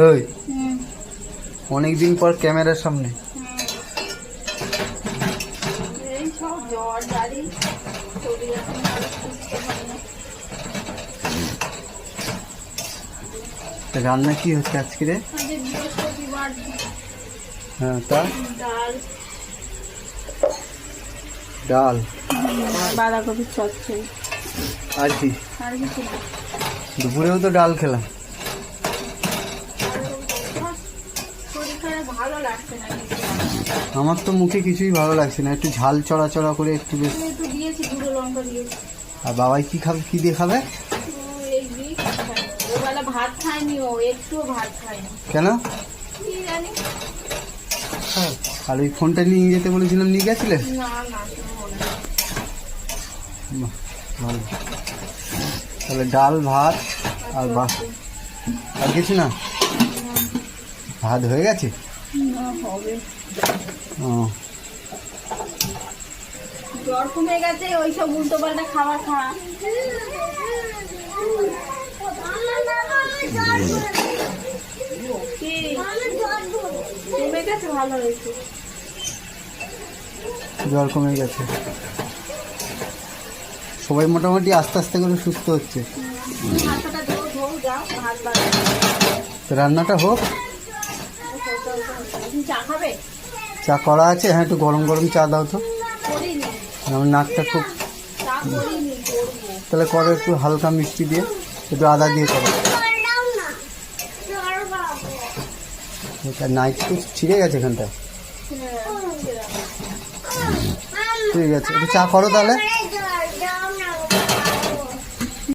ওই অনেকদিন পর ক্যামেরার সামনে। এই সব জ্বর জারি শরীর এখন ভালো সুস্থ হয় না। রান্না কি হচ্ছে আজকে রে? আজকে বৃহস্পতিবার। হ্যাঁ, তা ডাল ডাল বাঁধাকপির চচ্চড়ি আর কি? আর কিছু না। দুপুরেও তো ডাল খেলাম। শরীর খারাপ, ভালো লাগছে না কিছু। আমার তো মুখে কিছুই ভালো লাগছে না, একটু ঝাল চড়া চড়া করে একটু বেশ। একটু দিয়েছি, গুঁড়ো লঙ্কা দিয়েছি। আর বাবাই কি খাবে, কি দিয়ে খাবে? এই দিয়ে খায়নি। ওবেলা ভাত খায়নি, ও একটুও ভাত খায়নি। কেন? কি জানি। আর ওই ফোনটা নিয়ে যেতে বলেছিলাম, নিয়ে গেছিলে? না না, কিছু মনে নেই। বাহ, ভালো। তাহলে ডাল ভাত আর আর কিছু না? ভাত হয়ে গেছে? না, হবে। ও, জ্বর কমে গেছে, ওইসব উল্টো পাল্টা খাবার খা। কি? কমে গেছে, ভালো হয়েছে। জ্বর কমে গেছে, সবাই মোটামুটি আস্তে আস্তে করে সুস্থ হচ্ছে। হাতটা ধো যাও, হাত বাড়াও। তো রান্নাটা হোক। তুমি চা খাবে? চা করা আছে, হ্যাঁ একটু গরম গরম চা দাও তো। করিনি, আমার নাকটা খুব। চা করিনি, করবো। তাহলে করো একটু হালকা মিষ্টি দিয়ে, একটু আদা দিয়ে করো। এটা নাইট তো ছিঁড়ে গেছে এখানটা। ঠিক আছে, একটু চা করো তাহলে।